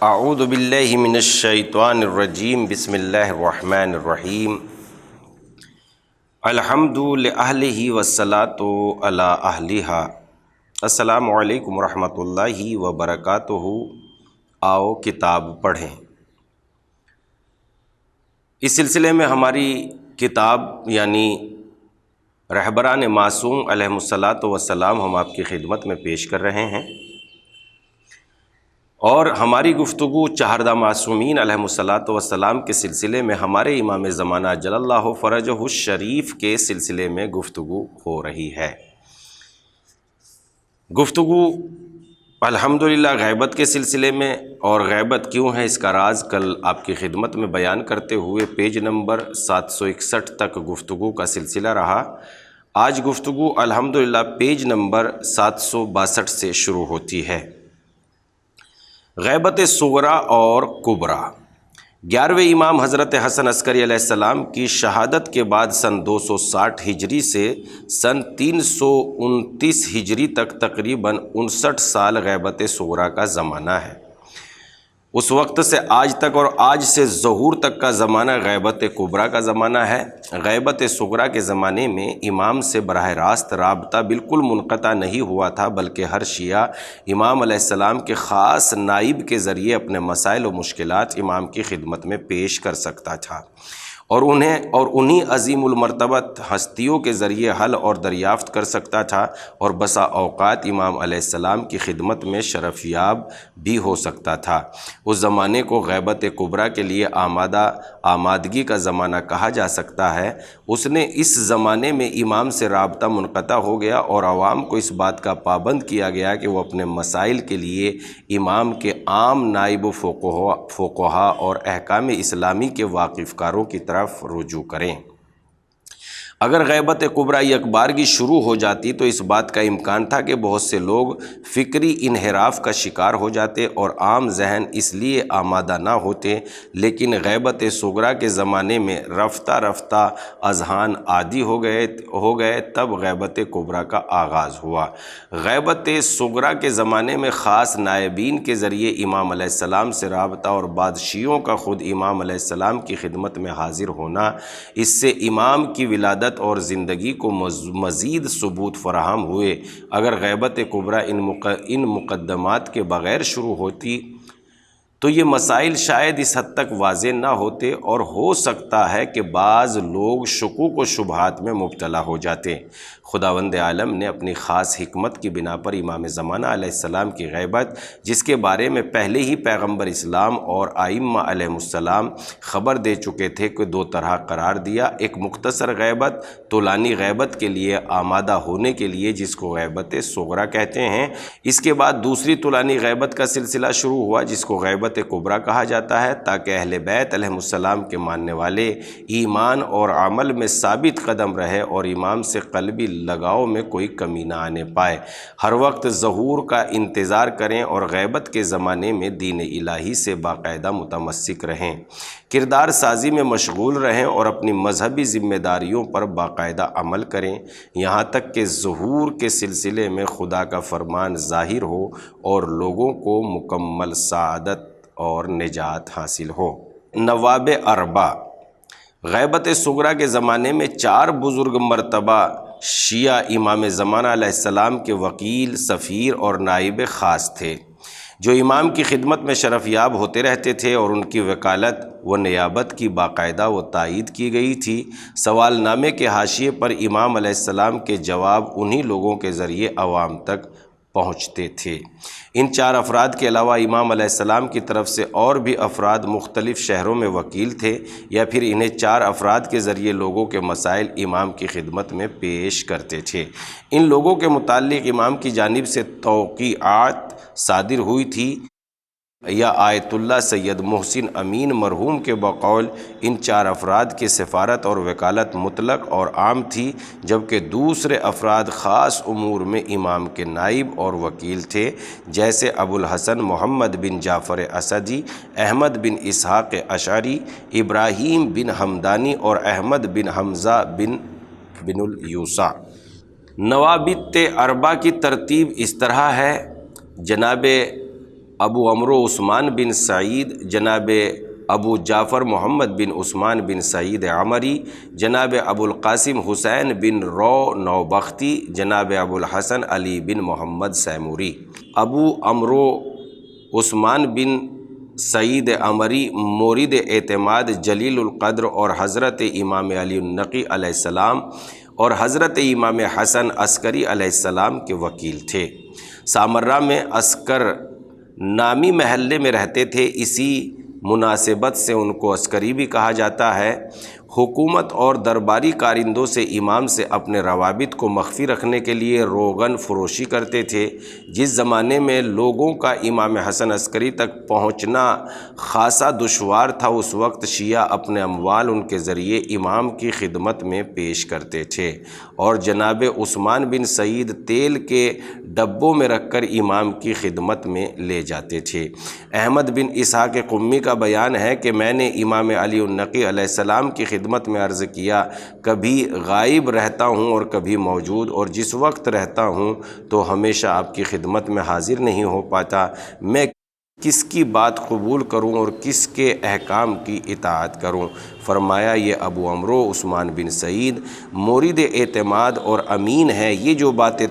اعوذ باللہ من الشیطان الرجیم بسم اللہ الرحمن الرحیم الحمد لأہلہ والصلاۃ علی اہلہا۔ السلام علیکم ورحمۃ اللہ وبرکاتہ۔ آؤ کتاب پڑھیں۔ اس سلسلے میں ہماری کتاب یعنی رہبران معصوم علیہم الصلاۃ والسلام ہم آپ کی خدمت میں پیش کر رہے ہیں، اور ہماری گفتگو چہاردہ معصومین علیہم الصلاۃ والسلام کے سلسلے میں ہمارے امام زمانہ جل اللہ فرجہ الشریف کے سلسلے میں گفتگو ہو رہی ہے۔ گفتگو الحمدللہ غیبت کے سلسلے میں، اور غیبت کیوں ہے اس کا راز کل آپ کی خدمت میں بیان کرتے ہوئے پیج نمبر 761 تک گفتگو کا سلسلہ رہا۔ آج گفتگو الحمدللہ پیج نمبر 762 سے شروع ہوتی ہے۔ غیبت صغریٰ اور کبریٰ۔ 11ویں امام حضرت حسن عسکری علیہ السلام کی شہادت کے بعد سن 260 ہجری سے سن 329 ہجری تک تقریباً 59 سال غیبت صغریٰ کا زمانہ ہے۔ اس وقت سے آج تک اور آج سے ظہور تک کا زمانہ غیبت کبریٰ کا زمانہ ہے۔ غیبت صغریٰ کے زمانے میں امام سے براہ راست رابطہ بالکل منقطع نہیں ہوا تھا، بلکہ ہر شیعہ امام علیہ السلام کے خاص نائب کے ذریعے اپنے مسائل و مشکلات امام کی خدمت میں پیش کر سکتا تھا، اور انہی عظیم المرتبت ہستیوں کے ذریعے حل اور دریافت کر سکتا تھا، اور بسا اوقات امام علیہ السلام کی خدمت میں شرف یاب بھی ہو سکتا تھا۔ اس زمانے کو غیبت کبریٰ کے لیے آمادگی کا زمانہ کہا جا سکتا ہے۔ اس زمانے میں امام سے رابطہ منقطع ہو گیا، اور عوام کو اس بات کا پابند کیا گیا کہ وہ اپنے مسائل کے لیے امام کے عام نائب فقہا اور احکام اسلامی کے واقف کاروں کی طرف رجوع کریں۔ اگر غیبت کبریٰ یک بارگی شروع ہو جاتی تو اس بات کا امکان تھا کہ بہت سے لوگ فکری انحراف کا شکار ہو جاتے اور عام ذہن اس لیے آمادہ نہ ہوتے، لیکن غیبت صغریٰ کے زمانے میں رفتہ رفتہ اذہان عادی ہو گئے تب غیبت کبریٰ کا آغاز ہوا۔ غیبت صغریٰ کے زمانے میں خاص نائبین کے ذریعے امام علیہ السلام سے رابطہ اور بعض شیعوں کا خود امام علیہ السلام کی خدمت میں حاضر ہونا، اس سے امام کی ولادت اور زندگی کو مزید ثبوت فراہم ہوئے۔ اگر غیبت کبریٰ ان مقدمات کے بغیر شروع ہوتی تو یہ مسائل شاید اس حد تک واضح نہ ہوتے، اور ہو سکتا ہے کہ بعض لوگ شکوک و شبہات میں مبتلا ہو جاتے۔ خداوند عالم نے اپنی خاص حکمت کی بنا پر امام زمانہ علیہ السلام کی غیبت، جس کے بارے میں پہلے ہی پیغمبر اسلام اور ائمہ علیہم السلام خبر دے چکے تھے، کہ دو طرح قرار دیا۔ ایک مختصر غیبت، طولانی غیبت کے لیے آمادہ ہونے کے لیے، جس کو غیبت صغریٰ کہتے ہیں۔ اس کے بعد دوسری طولانی غیبت کا سلسلہ شروع ہوا، جس کو غیبت کبریٰ کہا جاتا ہے، تاکہ اہل بیت علیہم السلام کے ماننے والے ایمان اور عمل میں ثابت قدم رہے اور امام سے قلبی لگاؤ میں کوئی کمی نہ آنے پائے، ہر وقت ظہور کا انتظار کریں اور غیبت کے زمانے میں دین الہی سے باقاعدہ متمسک رہیں، کردار سازی میں مشغول رہیں اور اپنی مذہبی ذمہ داریوں پر باقاعدہ عمل کریں، یہاں تک کہ ظہور کے سلسلے میں خدا کا فرمان ظاہر ہو اور لوگوں کو مکمل سعادت اور نجات حاصل ہو۔ نواب اربع۔ غیبت صغریٰ کے زمانے میں 4 بزرگ مرتبہ شیعہ امام زمانہ علیہ السلام کے وکیل، سفیر اور نائب خاص تھے، جو امام کی خدمت میں شرف یاب ہوتے رہتے تھے، اور ان کی وکالت و نیابت کی باقاعدہ و تائید کی گئی تھی۔ سوال نامے کے حاشیے پر امام علیہ السلام کے جواب انہی لوگوں کے ذریعے عوام تک پہنچتے تھے۔ ان 4 افراد کے علاوہ امام علیہ السلام کی طرف سے اور بھی افراد مختلف شہروں میں وکیل تھے، یا پھر انہیں 4 افراد کے ذریعے لوگوں کے مسائل امام کی خدمت میں پیش کرتے تھے۔ ان لوگوں کے متعلق امام کی جانب سے توقیعات صادر ہوئی تھی، یا آیت اللہ سید محسن امین مرحوم کے بقول ان 4 افراد کی سفارت اور وکالت مطلق اور عام تھی، جبکہ دوسرے افراد خاص امور میں امام کے نائب اور وکیل تھے، جیسے ابو الحسن محمد بن جعفر اسدی، احمد بن اسحاق اشعری، ابراہیم بن حمدانی اور احمد بن حمزہ بن الیوسع۔ نوابت اربع کی ترتیب اس طرح ہے: جناب ابو عمرو عثمان بن سعید جناب ابو جعفر محمد بن عثمان بن سعید عمری، جناب ابو القاسم حسین بن رو نوبختی، جناب ابو الحسن علی بن محمد سیموری۔ ابو عمرو عثمان بن سعید عمری مورد اعتماد جلیل القدر اور حضرت امام علی النقی علیہ السلام اور حضرت امام حسن عسکری علیہ السلام کے وکیل تھے۔ سامرہ میں عسکر نامی محلے میں رہتے تھے، اسی مناسبت سے ان کو عسکری بھی کہا جاتا ہے۔ حکومت اور درباری کارندوں سے امام سے اپنے روابط کو مخفی رکھنے کے لیے روغن فروشی کرتے تھے۔ جس زمانے میں لوگوں کا امام حسن عسکری تک پہنچنا خاصا دشوار تھا، اس وقت شیعہ اپنے اموال ان کے ذریعے امام کی خدمت میں پیش کرتے تھے اور جناب عثمان بن سعید تیل کے ڈبوں میں رکھ کر امام کی خدمت میں لے جاتے تھے۔ احمد بن اسحاق قمی کا بیان ہے کہ میں نے امام علی النقی علیہ السلام کی خدمت میں عرض کیا، کبھی غائب رہتا ہوں اور کبھی موجود، اور جس وقت رہتا ہوں تو ہمیشہ آپ کی خدمت میں حاضر نہیں ہو پاتا۔ میں کس کی بات قبول کروں اور کس کے احکام کی اطاعت کروں؟ فرمایا یہ ابو عمرو عثمان بن سعید مورد اعتماد اور امین ہے، یہ جو باتیں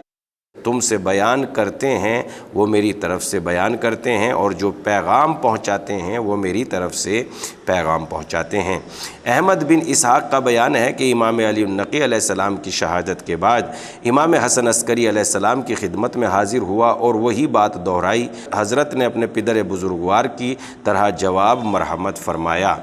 تم سے بیان کرتے ہیں وہ میری طرف سے بیان کرتے ہیں، اور جو پیغام پہنچاتے ہیں وہ میری طرف سے پیغام پہنچاتے ہیں۔ احمد بن اسحاق کا بیان ہے کہ امام علی النقی علیہ السلام کی شہادت کے بعد امام حسن عسکری علیہ السلام کی خدمت میں حاضر ہوا اور وہی بات دہرائی۔ حضرت نے اپنے پدر بزرگوار کی طرح جواب مرحمت فرمایا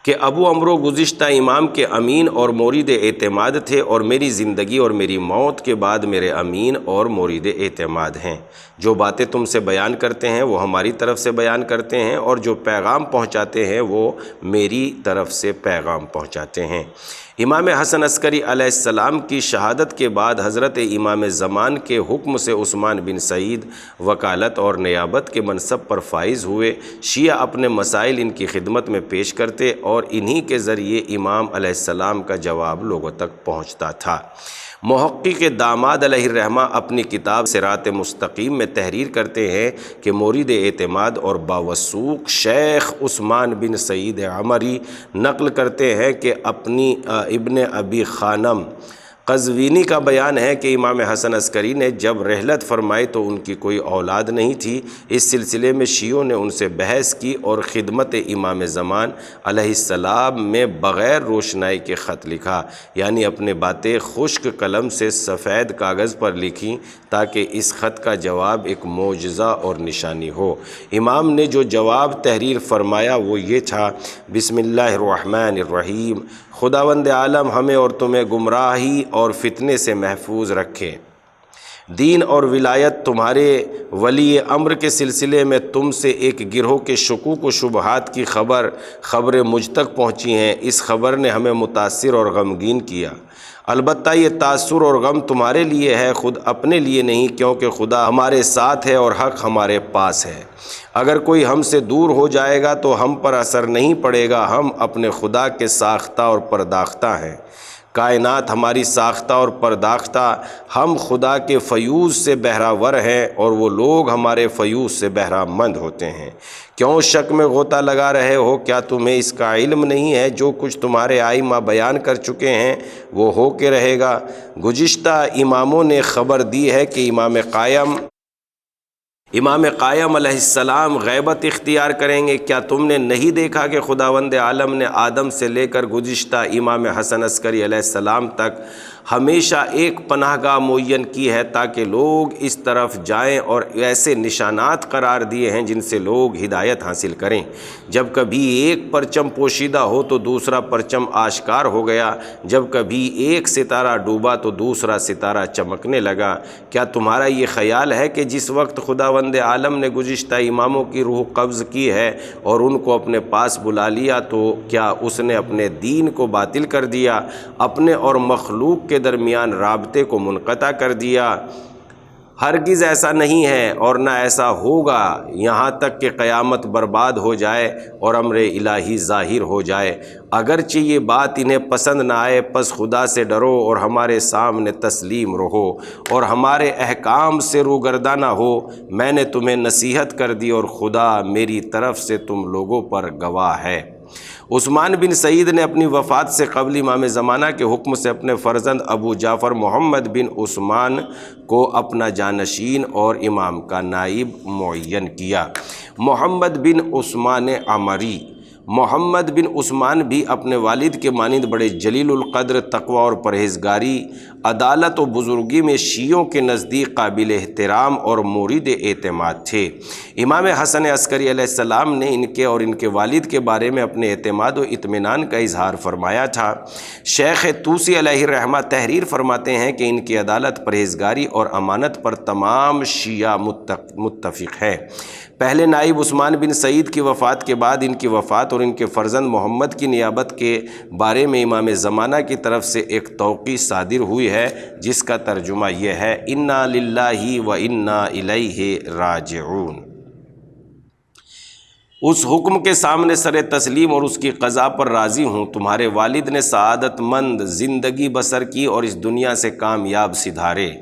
کہ ابو عمرو گزشتہ امام کے امین اور مورد اعتماد تھے، اور میری زندگی اور میری موت کے بعد میرے امین اور مورد اعتماد ہیں۔ جو باتیں تم سے بیان کرتے ہیں وہ ہماری طرف سے بیان کرتے ہیں، اور جو پیغام پہنچاتے ہیں وہ میری طرف سے پیغام پہنچاتے ہیں۔ امام حسن عسکری علیہ السلام کی شہادت کے بعد حضرت امام زمان کے حکم سے عثمان بن سعید وکالت اور نیابت کے منصب پر فائز ہوئے۔ شیعہ اپنے مسائل ان کی خدمت میں پیش کرتے اور انہی کے ذریعے امام علیہ السلام کا جواب لوگوں تک پہنچتا تھا۔ محقق داماد علیہ الرحمہ اپنی کتاب صراط مستقیم میں تحریر کرتے ہیں کہ مورد اعتماد اور باوثوق شیخ عثمان بن سعید عمری نقل کرتے ہیں کہ اپنی ابن ابی خانم قزوینی کا بیان ہے کہ امام حسن عسکری نے جب رحلت فرمائی تو ان کی کوئی اولاد نہیں تھی۔ اس سلسلے میں شیعوں نے ان سے بحث کی اور خدمت امام زمان علیہ السلام میں بغیر روشنائی کے خط لکھا، یعنی اپنے باتیں خشک قلم سے سفید کاغذ پر لکھیں تاکہ اس خط کا جواب ایک معجزہ اور نشانی ہو۔ امام نے جو جواب تحریر فرمایا وہ یہ تھا: بسم اللہ الرحمن الرحیم، خداوند عالم ہمیں اور تمہیں گمراہی اور فتنے سے محفوظ رکھے۔ دین اور ولایت تمہارے ولی امر کے سلسلے میں تم سے ایک گروہ کے شکوک و شبہات کی خبریں مجھ تک پہنچی ہیں۔ اس خبر نے ہمیں متاثر اور غمگین کیا۔ البتہ یہ تاثر اور غم تمہارے لیے ہے، خود اپنے لیے نہیں، کیونکہ خدا ہمارے ساتھ ہے اور حق ہمارے پاس ہے۔ اگر کوئی ہم سے دور ہو جائے گا تو ہم پر اثر نہیں پڑے گا، ہم اپنے خدا کے ساختہ اور پرداختہ ہیں۔ کائنات ہماری ساختہ اور پرداختہ، ہم خدا کے فیوض سے بہرہ ہیں اور وہ لوگ ہمارے فیوض سے بہرہ مند ہوتے ہیں۔ کیوں شک میں غوطہ لگا رہے ہو؟ کیا تمہیں اس کا علم نہیں ہے؟ جو کچھ تمہارے آئمہ بیان کر چکے ہیں وہ ہو کے رہے گا۔ گزشتہ اماموں نے خبر دی ہے کہ امام قائم علیہ السلام غیبت اختیار کریں گے۔ کیا تم نے نہیں دیکھا کہ خداوند عالم نے آدم سے لے کر گزشتہ امام حسن عسکری علیہ السلام تک ہمیشہ ایک پناہ گاہ معین کی ہے تاکہ لوگ اس طرف جائیں، اور ایسے نشانات قرار دیے ہیں جن سے لوگ ہدایت حاصل کریں۔ جب کبھی ایک پرچم پوشیدہ ہو تو دوسرا پرچم آشکار ہو گیا، جب کبھی ایک ستارہ ڈوبا تو دوسرا ستارہ چمکنے لگا۔ کیا تمہارا یہ خیال ہے کہ جس وقت خداوند عالم نے گزشتہ اماموں کی روح قبض کی ہے اور ان کو اپنے پاس بلا لیا تو کیا اس نے اپنے دین کو باطل کر دیا، اپنے اور مخلوق کے درمیان رابطے کو منقطع کر دیا؟ ہرگز ایسا نہیں ہے اور نہ ایسا ہوگا یہاں تک کہ قیامت برباد ہو جائے اور امر الہی ظاہر ہو جائے۔ اگرچہ یہ بات انہیں پسند نہ آئے، پس خدا سے ڈرو اور ہمارے سامنے تسلیم رہو اور ہمارے احکام سے روگرداں نہ ہو۔ میں نے تمہیں نصیحت کر دی اور خدا میری طرف سے تم لوگوں پر گواہ ہے۔ عثمان بن سعید نے اپنی وفات سے قبل امام زمانہ کے حکم سے اپنے فرزند ابو جعفر محمد بن عثمان کو اپنا جانشین اور امام کا نائب معین کیا۔ محمد بن عثمان عمری، محمد بن عثمان بھی اپنے والد کے مانند بڑے جلیل القدر، تقوی اور پرہیزگاری، عدالت و بزرگی میں شیعوں کے نزدیک قابل احترام اور مورد اعتماد تھے۔ امام حسن عسکری علیہ السلام نے ان کے اور ان کے والد کے بارے میں اپنے اعتماد و اطمینان کا اظہار فرمایا تھا۔ شیخ طوسی علیہ الرحمہ تحریر فرماتے ہیں کہ ان کی عدالت، پرہیزگاری اور امانت پر تمام شیعہ متفق ہیں۔ پہلے نائب عثمان بن سعید کی وفات کے بعد ان کی وفات اور ان کے فرزند محمد کی نیابت کے بارے میں امام زمانہ کی طرف سے ایک توقیع صادر ہوئی ہے، جس کا ترجمہ یہ ہے: انا للہ و انا الیہ راجعون۔ اس حکم کے سامنے سر تسلیم اور اس کی قضا پر راضی ہوں۔ تمہارے والد نے سعادت مند زندگی بسر کی اور اس دنیا سے کامیاب سدھارے۔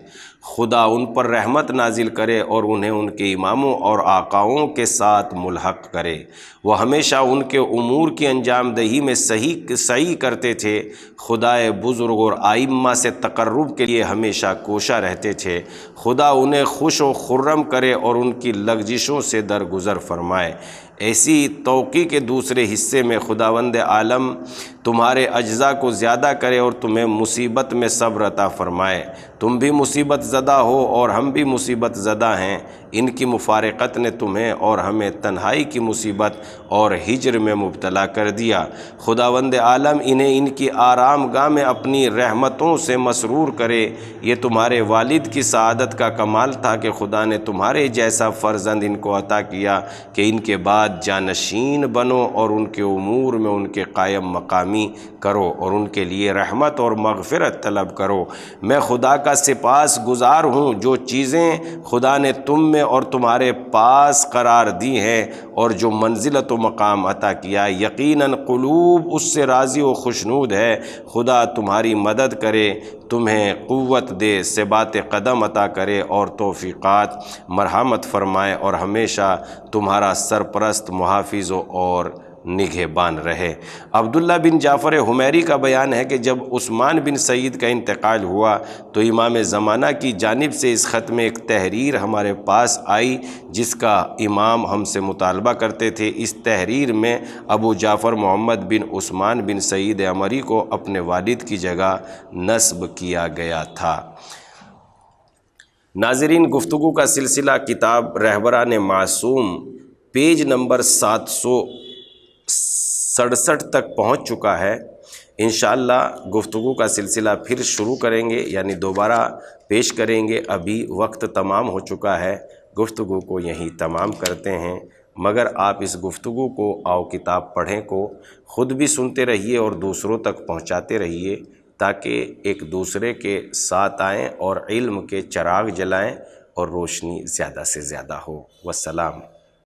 خدا ان پر رحمت نازل کرے اور انہیں ان کے اماموں اور آقاؤں کے ساتھ ملحق کرے۔ وہ ہمیشہ ان کے امور کی انجام دہی میں سعی کرتے تھے۔ خدائے بزرگ اور ائمہ سے تقرب کے لیے ہمیشہ کوشاں رہتے تھے۔ خدا انہیں خوش و خرم کرے اور ان کی لغزشوں سے درگزر فرمائے۔ ایسی توقیع کے دوسرے حصے میں خداوند عالم تمہارے اجزاء کو زیادہ کرے اور تمہیں مصیبت میں صبر عطا فرمائے۔ تم بھی مصیبت زدہ ہو اور ہم بھی مصیبت زدہ ہیں۔ ان کی مفارقت نے تمہیں اور ہمیں تنہائی کی مصیبت اور ہجر میں مبتلا کر دیا۔ خداوند عالم انہیں ان کی آرام گاہ میں اپنی رحمتوں سے مسرور کرے۔ یہ تمہارے والد کی سعادت کا کمال تھا کہ خدا نے تمہارے جیسا فرزند ان کو عطا کیا کہ ان کے بعد جانشین بنو اور ان کے امور میں ان کے قائم مقامی کرو اور ان کے لیے رحمت اور مغفرت طلب کرو۔ میں خدا کا سپاس گزار ہوں جو چیزیں خدا نے تم میں اور تمہارے پاس قرار دی ہیں اور جو منزلت و مقام عطا کیا۔ یقیناً قلوب اس سے راضی و خوشنود ہے۔ خدا تمہاری مدد کرے، تمہیں قوت دے، ثبات قدم عطا کرے اور توفیقات مرحمت فرمائے اور ہمیشہ تمہارا سرپرست، محافظ اور نگہبان رہے۔ عبداللہ بن جعفر حمیری کا بیان ہے کہ جب عثمان بن سعید کا انتقال ہوا تو امام زمانہ کی جانب سے اس خط میں ایک تحریر ہمارے پاس آئی جس کا امام ہم سے مطالبہ کرتے تھے۔ اس تحریر میں ابو جعفر محمد بن عثمان بن سعید عمری کو اپنے والد کی جگہ نصب کیا گیا تھا۔ ناظرین، گفتگو کا سلسلہ کتاب رہبران معصوم پیج نمبر 767 تک پہنچ چکا ہے۔ انشاءاللہ گفتگو کا سلسلہ پھر شروع کریں گے، یعنی دوبارہ پیش کریں گے۔ ابھی وقت تمام ہو چکا ہے، گفتگو کو یہیں تمام کرتے ہیں، مگر آپ اس گفتگو کو آؤ کتاب پڑھیں کو خود بھی سنتے رہیے اور دوسروں تک پہنچاتے رہیے تاکہ ایک دوسرے کے ساتھ آئیں اور علم کے چراغ جلائیں اور روشنی زیادہ سے زیادہ ہو۔ والسلام۔